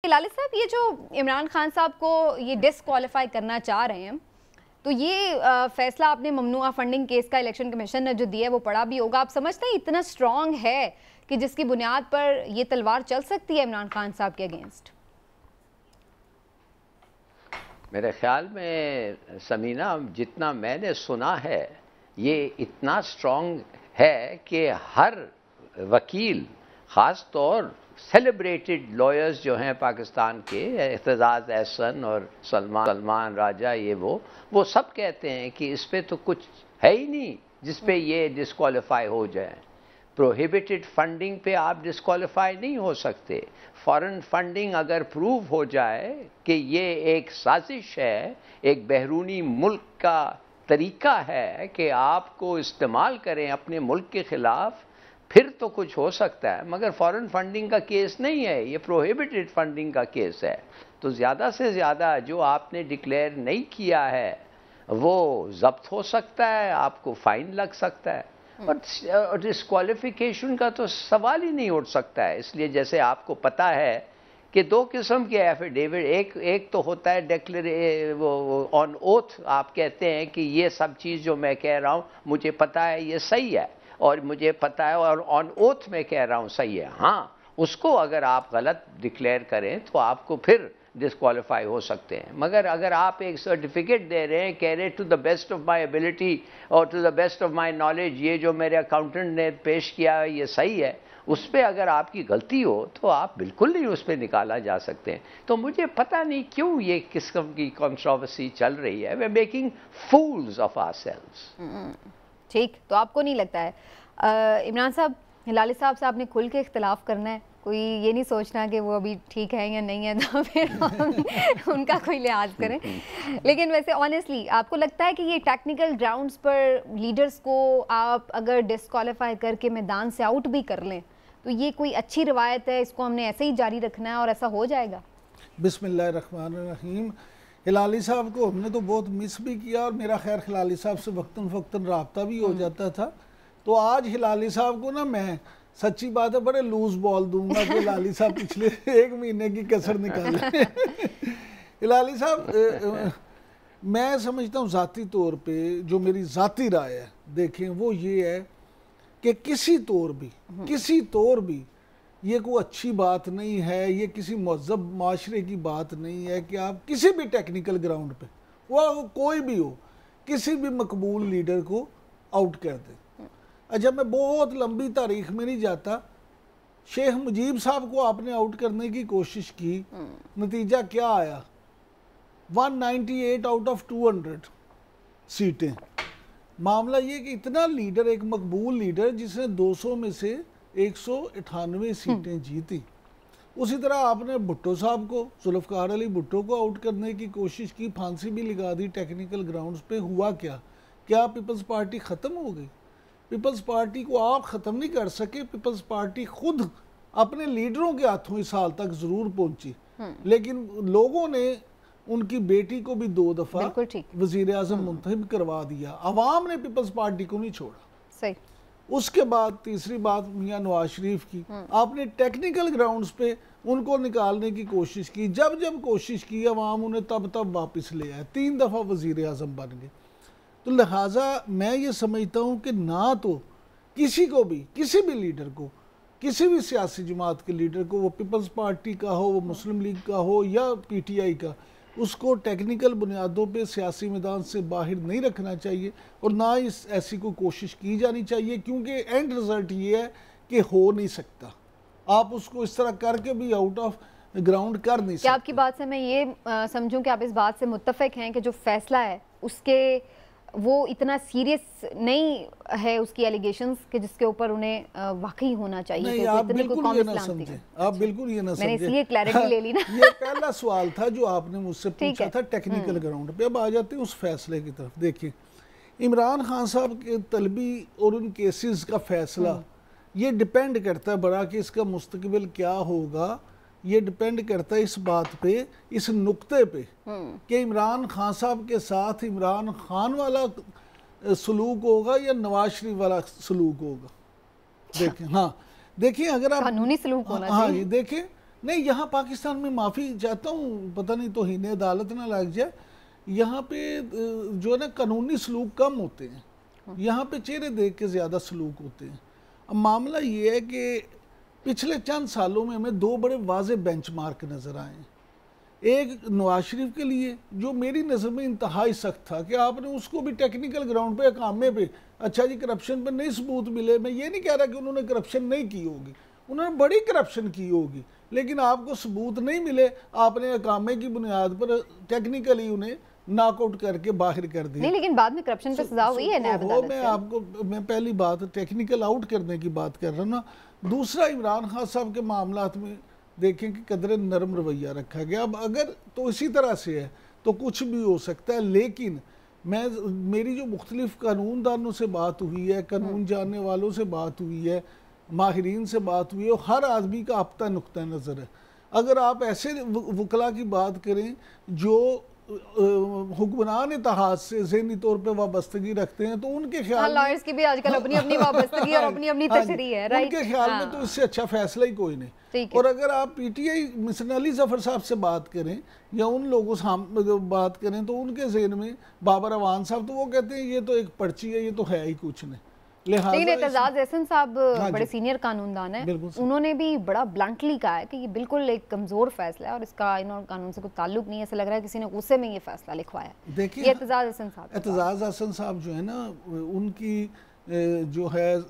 लालित साहब, ये जो इमरान खान साहब को ये डिसक्वालीफाई करना चाह रहे हैं, तो ये फैसला आपने ममनुआ फंडिंग केस का इलेक्शन कमीशन ने जो दिया है वो पढ़ा भी होगा। आप समझते हैं इतना स्ट्रांग है कि जिसकी बुनियाद पर ये तलवार चल सकती है इमरान खान साहब के अगेंस्ट? मेरे ख्याल में समीना, जितना मैंने सुना है ये इतना स्ट्रांग है कि हर वकील, ख़ास तौर सेलिब्रेटेड लॉयर्स जो हैं पाकिस्तान के, एतजाज़ एहसन और सलमान राजा, ये वो सब कहते हैं कि इस पे तो कुछ है ही नहीं जिस पे ये डिस्क्वालीफाई हो जाए। प्रोहिबिटेड फंडिंग पे आप डिस्क्वालीफाई नहीं हो सकते। फॉरेन फंडिंग अगर प्रूव हो जाए कि ये एक साजिश है, एक बैरूनी मुल्क का तरीका है कि आपको इस्तेमाल करें अपने मुल्क के ख़िलाफ़, फिर तो कुछ हो सकता है। मगर फॉरेन फंडिंग का केस नहीं है, ये प्रोहिबिटेड फंडिंग का केस है। तो ज़्यादा से ज़्यादा जो आपने डिक्लेयर नहीं किया है वो ज़ब्त हो सकता है, आपको फ़ाइन लग सकता है, और डिस्क्वालिफिकेशन का तो सवाल ही नहीं उठ सकता है। इसलिए जैसे आपको पता है कि दो किस्म के एफिडेविट, एक तो होता है वो ऑन ओथ, आप कहते हैं कि ये सब चीज़ जो मैं कह रहा हूँ मुझे पता है ये सही है, और मुझे पता है और ऑन ओथ में कह रहा हूँ सही है। हाँ, उसको अगर आप गलत डिक्लेयर करें तो आपको फिर डिस्क्वालीफाई हो सकते हैं। मगर अगर आप एक सर्टिफिकेट दे रहे हैं, कह रहे to the best of my ability और to the best of my knowledge, ये जो मेरे अकाउंटेंट ने पेश किया है ये सही है, उस पर अगर आपकी गलती हो तो आप बिल्कुल नहीं उस पर निकाला जा सकते हैं। तो मुझे पता नहीं क्यों ये किस्म की कंट्रोवर्सी चल रही है। We are making fools of ourselves. ठीक, तो आपको नहीं लगता है इमरान साहब, लालित साहब से आपने खुल के इख्तलाफ करना है, कोई ये नहीं सोचना कि वो अभी ठीक है या नहीं है तो फिर हम उनका कोई लिहाज करें। लेकिन वैसे ऑनेस्टली आपको लगता है कि ये टेक्निकल ग्राउंड्स पर लीडर्स को आप अगर डिस्क्वालीफाई करके मैदान से आउट भी कर लें तो ये कोई अच्छी रवायत है, इसको हमने ऐसे ही जारी रखना है और ऐसा हो जाएगा? बिस्मिल्लाहिर्रहमानिर्रहीम। हिलाली साहब को हमने तो बहुत मिस भी किया और मेरा खैर हिलाली साहब से वक्तन फ़क्तन रब्ता भी हो जाता था। तो आज हिलाली साहब को ना मैं सच्ची बात है बड़े लूज बॉल दूंगा कि हिलाली साहब पिछले 1 महीने की कसर निकाले। हिलाली साहब, मैं समझता हूँ ज़ाती तौर पे, जो मेरी ज़ाती राय है देखें वो ये है कि किसी तौर भी ये कोई अच्छी बात नहीं है, ये किसी महज़ब माशरे की बात नहीं है कि आप किसी भी टेक्निकल ग्राउंड पे, वो कोई भी हो, किसी भी मकबूल लीडर को आउट कर दें। अच्छा, मैं बहुत लंबी तारीख में नहीं जाता, शेख मुजीब साहब को आपने आउट करने की कोशिश की, नतीजा क्या आया? 198 आउट ऑफ 200 सीटें। मामला ये कि इतना लीडर, एक मकबूल लीडर जिसने 200 में से 198 सीटें जीती। उसी तरह आपने भुट्टो साहब को, जुल्फ़िकार अली भुट्टो को आउट करने की कोशिश की, फांसी भी लगा दी टेक्निकल ग्राउंड्स पे। हुआ क्या पीपल्स पार्टी ख़त्म हो गई? पीपल्स पार्टी को आप ख़त्म नहीं कर सके। पीपल्स पार्टी खुद अपने लीडरों के हाथों इस हाल तक ज़रूर पहुंची, लेकिन लोगों ने उनकी बेटी को भी 2 दफ़ा वज़ीर आज़म मुंतखब करवा दिया। अवाम ने पीपल्स पार्टी को नहीं छोड़ा। सही। उसके बाद तीसरी बात मियां नवाज शरीफ की, आपने टेक्निकल ग्राउंड्स पे उनको निकालने की कोशिश की। जब कोशिश की अवाम उन्हें तब वापस ले आए, 3 दफ़ा वज़ीर आज़म बन गए। तो लिहाजा मैं ये समझता हूँ कि ना तो किसी को भी, किसी भी लीडर को, किसी भी सियासी जमात के लीडर को, वो पीपल्स पार्टी का हो, वो मुस्लिम लीग का हो या PTI का, उसको टेक्निकल बुनियादों पे सियासी मैदान से बाहर नहीं रखना चाहिए और ना इस ऐसी कोई कोशिश की जानी चाहिए, क्योंकि एंड रिज़ल्ट ये है कि हो नहीं सकता। आप उसको इस तरह करके भी आउट ऑफ ग्राउंड कर नहीं सकते। क्या आपकी बात से मैं ये समझूं कि आप इस बात से मुत्तफ़िक हैं कि जो फैसला है उसके वो इतना सीरियस नहीं है, उसकी एलिगेशंस के जिसके ऊपर उन्हें वाकई होना चाहिए? नहीं, आप बिल्कुल ये ना समझे, आप बिल्कुल ये ना समझे। मैंने इसलिए क्लैरिटी ले ली ना। ये पहला सवाल था जो आपने मुझसे पूछा था टेक्निकल ग्राउंड पे। अब आ जाते हैं उस फैसले की तरफ। देखिए, इमरान खान साहब के तलबी और उन केसेस का फैसला ये डिपेंड करता है बड़ा कि इसका मुस्तकबिल क्या होगा। ये डिपेंड करता है इस बात पे, इस नुक्ते पे कि इमरान खान साहब के साथ इमरान खान वाला सलूक होगा या नवाज शरीफ वाला सलूक होगा। देखें, हाँ देखिए, अगर आप कानूनी सलूक होना चाहिए। हाँ, ये देखें नहीं, यहाँ पाकिस्तान में माफ़ी चाहता हूँ, पता नहीं तो हिने अदालत ना लग जाए, यहाँ पे जो है ना कानूनी सलूक कम होते हैं, यहाँ पे चेहरे देख के ज़्यादा सलूक होते हैं। अब मामला ये है कि पिछले चंद सालों में हमें दो बड़े वाज़े बेंचमार्क नज़र आए हैं। एक नवाज शरीफ के लिए जो मेरी नज़र में इंतहाई सख्त था कि आपने उसको भी टेक्निकल ग्राउंड पे अकामे पे, अच्छा जी करप्शन पे नहीं सबूत मिले, मैं ये नहीं कह रहा कि उन्होंने करप्शन नहीं की होगी, उन्होंने बड़ी करप्शन की होगी, लेकिन आपको सबूत नहीं मिले, आपने अकामे की बुनियाद पर टेक्निकली उन्हें नॉकआउट करके बाहर कर दिया। नहीं, लेकिन बाद में करप्शन पे सजा हुई है नायब अदालत से। मैं पहली बात टेक्निकल आउट करने की बात कर रहा हूँ ना। दूसरा, इमरान खान साहब के मामलात में देखें कि कदरे नरम रवैया रखा गया। अब अगर तो इसी तरह से है तो कुछ भी हो सकता है, लेकिन मेरी जो मुख्तलिफ कानूनदानों से बात हुई है, कानून जानने वालों से बात हुई है, माहिरीन से बात हुई है, और हर आदमी का अपना नुक्ता नज़र है। अगर आप ऐसे वकला की बात करें जो हुक्मरान इत्तेहाद से ज़हनी तौर पे वाबस्तगी रखते हैं, तो उनके ख्याल लॉयर्स की भी आजकल अपनी अपनी वाबस्तगी और अपनी अपनी तशरीह है, राइट? उनके ख्याल में तो इससे अच्छा फैसला ही कोई नहीं। और अगर आप पीटीआई मिशन अली जफर साहब से बात करें या उन लोगों से बात करें तो उनके ज़हन में बाबर अवान साहब, तो वो कहते हैं ये तो एक पर्ची है, ये तो है ही कुछ नहीं। लेकिन एतजाज एहसन साहब बड़े सीनियर कानूनदान हैं, उन्होंने भी बड़ा ब्लंटली कहा है कि ये बिल्कुल एक कमज़ोर फैसला है और इसका आईन और कानून से कोई ताल्लुक नहीं है। ऐसा लग रहा है किसी ने गुस्से में ये फैसला लिखवाया है। देखिए, एतजाज एहसन साहब जो है ना, उनकी जो है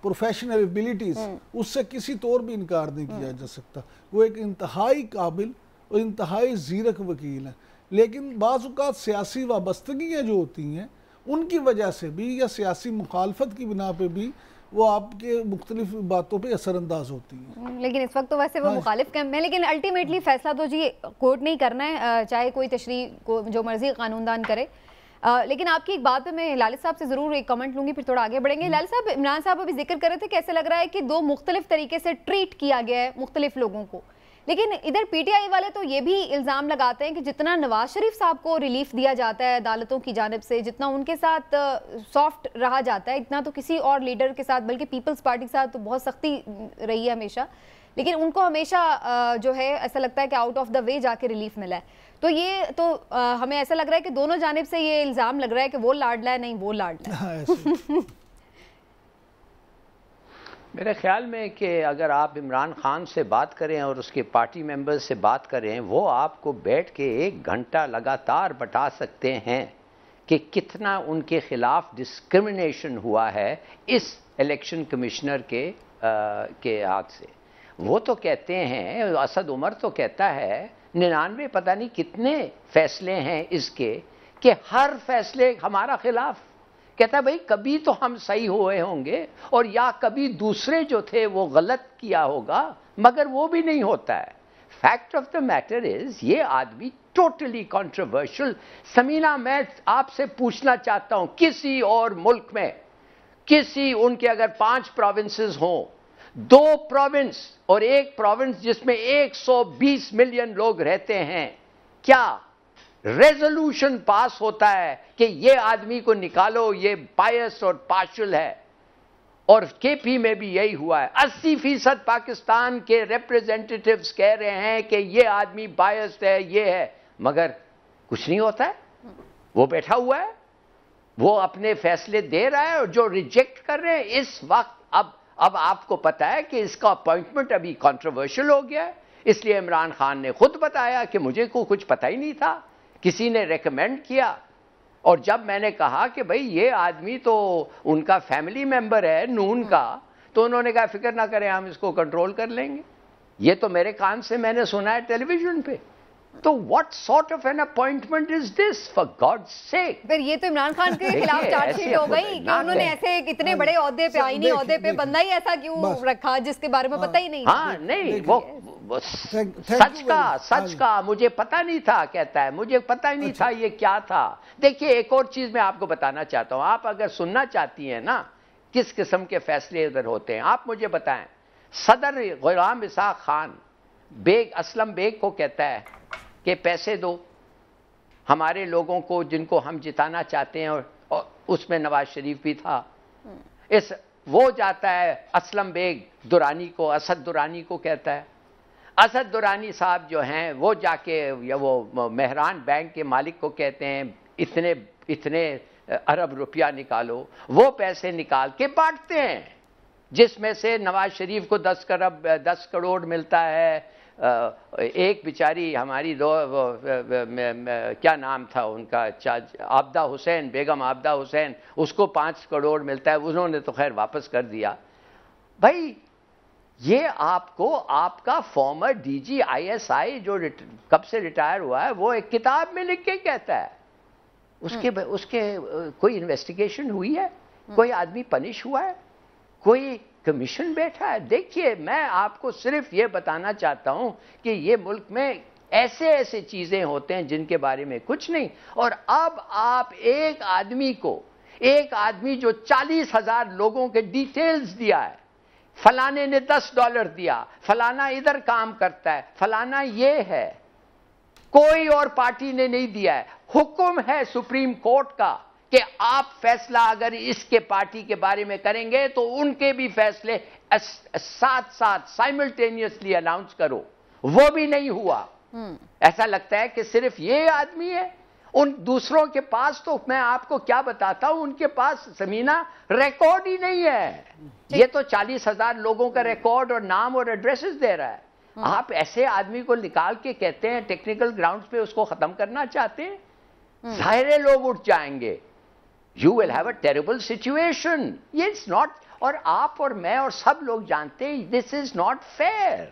प्रोफेशनल एबिलिटीज़, उससे किसी तौर भी इनकार नहीं किया जा सकता। वो एक इंतहाई काबिल और इंतहाई ज़ीरक वकील हैं, लेकिन बाज़ औक़ात सियासी वाबस्तगियाँ जो होती हैं उनकी वजह से भी या सियासी मुखालफत की बिना पे भी वो आपके मुख्तलिफ बातों पे असरअंदाज होती है। लेकिन इस वक्त तो वैसे वो मुखालिफ कैंप में, लेकिन अल्टीमेटली फैसला तो जी कोर्ट नहीं करना है, चाहे कोई तशरीह को जो मर्जी कानूनदान करे। लेकिन आपकी एक बात पे मैं लालिस साहब से ज़रूर एक कमेंट लूँगी, फिर थोड़ा आगे बढ़ेंगे। लालिस साहब, इमरान साहब अभी जिक्र कर रहे थे कि ऐसे लग रहा है कि दो मुख्तलिफ तरीके से ट्रीट किया गया है मुख्तलिफ लोगों को, लेकिन इधर पीटीआई वाले तो ये भी इल्ज़ाम लगाते हैं कि जितना नवाज शरीफ साहब को रिलीफ दिया जाता है अदालतों की जानिब से, जितना उनके साथ सॉफ्ट रहा जाता है, इतना तो किसी और लीडर के साथ, बल्कि पीपल्स पार्टी के साथ तो बहुत सख्ती रही है हमेशा, लेकिन उनको हमेशा जो है ऐसा लगता है कि आउट ऑफ द वे जाके रिलीफ मिला है। तो ये तो हमें ऐसा लग रहा है कि दोनों जानिब से ये इल्ज़ाम लग रहा है कि वो लाडला है, नहीं वो लाडला है। मेरे ख्याल में कि अगर आप इमरान खान से बात करें और उसके पार्टी मेंबर्स से बात करें, वो आपको बैठ के 1 घंटा लगातार बता सकते हैं कि कितना उनके खिलाफ डिस्क्रिमिनेशन हुआ है इस इलेक्शन कमिश्नर के हाथ से। वो तो कहते हैं, असद उमर तो कहता है 99 पता नहीं कितने फैसले हैं इसके, कि हर फैसले हमारा खिलाफ। कहता है भाई कभी तो हम सही हुए होंगे और या कभी दूसरे जो थे वो गलत किया होगा, मगर वो भी नहीं होता है। Fact of the matter is ये आदमी टोटली कंट्रोवर्शियल। समीना, मैं आपसे पूछना चाहता हूं, किसी और मुल्क में किसी उनके अगर 5 प्रोविंसेस हों, 2 प्रोविंस और 1 प्रोविंस जिसमें 120 मिलियन लोग रहते हैं, क्या रेजोल्यूशन पास होता है कि ये आदमी को निकालो, ये बायस और पार्शियल है? और केपी में भी यही हुआ है। 80% पाकिस्तान के रिप्रेजेंटेटिव्स कह रहे हैं कि ये आदमी बायस्ड है, ये है, मगर कुछ नहीं होता है। वो बैठा हुआ है, वो अपने फैसले दे रहा है, और जो रिजेक्ट कर रहे हैं इस वक्त, अब आपको पता है कि इसका अपॉइंटमेंट अभी कंट्रोवर्शियल हो गया है। इसलिए इमरान खान ने खुद बताया कि मुझे को कुछ पता ही नहीं था, किसी ने रेकमेंड किया। और जब मैंने कहा कि भाई ये आदमी तो उनका फैमिली मेंबर है नून का, तो उन्होंने कहा फिक्र ना करें, हम इसको कंट्रोल कर लेंगे। ये तो मेरे कान से मैंने सुना है टेलीविजन पे। तो what sort of an appointment is this, for God's sake? फिर ये तो इमरान खान के खिलाफ चार्जशीट हो गई कि उन्होंने ऐसे इतने बड़े ओहदे पे, आईनी ओहदे पे बंदा ही ऐसा क्यों रखा जिसके बारे में पता ही नहीं। हाँ नहीं, वो सच का मुझे पता नहीं था, कहता है मुझे पता ही नहीं था ये क्या था। देखिए, एक और चीज मैं आपको बताना चाहता हूं, आप अगर सुनना चाहती हैं ना किस किस्म के फैसले इधर होते हैं, आप मुझे बताएं। सदर गुलाम इसाक खान बेग, असलम बेग को कहता है कि पैसे दो हमारे लोगों को जिनको हम जिताना चाहते हैं, और उसमें नवाज शरीफ भी था। वो जाता है असलम बेग दुरानी को, असद दुरानी को कहता है असद दुरानी साहब जो हैं वो जाके या वो मेहरान बैंक के मालिक को कहते हैं इतने इतने अरब रुपया निकालो, वो पैसे निकाल के बांटते हैं, जिसमें से नवाज शरीफ को 10 करोड़ मिलता है। एक बेचारी हमारी क्या नाम था उनका, आबदा हुसैन, बेगम आबदा हुसैन, उसको 5 करोड़ मिलता है, उन्होंने तो खैर वापस कर दिया। भाई ये आपको आपका फॉर्मर डीजी ISI जो कब से रिटायर हुआ है वो एक किताब में लिख के कहता है। उसके कोई इन्वेस्टिगेशन हुई है, कोई आदमी पनिश हुआ है, कोई कमीशन बैठा है? देखिए, मैं आपको सिर्फ ये बताना चाहता हूं कि ये मुल्क में ऐसे ऐसे चीजें होते हैं जिनके बारे में कुछ नहीं। और अब आप एक आदमी जो 40,000 लोगों के डिटेल्स दिया है, फलाने ने $10 दिया, फलाना इधर काम करता है, फलाना ये है, कोई और पार्टी ने नहीं दिया है। हुक्म है सुप्रीम कोर्ट का कि आप फैसला अगर इसके पार्टी के बारे में करेंगे तो उनके भी फैसले साथ साथ साइमल्टेनियसली अनाउंस करो। वो भी नहीं हुआ। ऐसा लगता है कि सिर्फ ये आदमी है। उन दूसरों के पास तो मैं आपको क्या बताता हूं, उनके पास समीना रिकॉर्ड ही नहीं है। ये तो 40,000 लोगों का रिकॉर्ड और नाम और एड्रेसेस दे रहा है। आप ऐसे आदमी को निकाल के कहते हैं टेक्निकल ग्राउंड्स पे उसको खत्म करना चाहते हैं? जाहिर लोग उठ जाएंगे। You will have a terrible situation. It's not, और आप और मैं और सब लोग जानते हैं, this is not fair.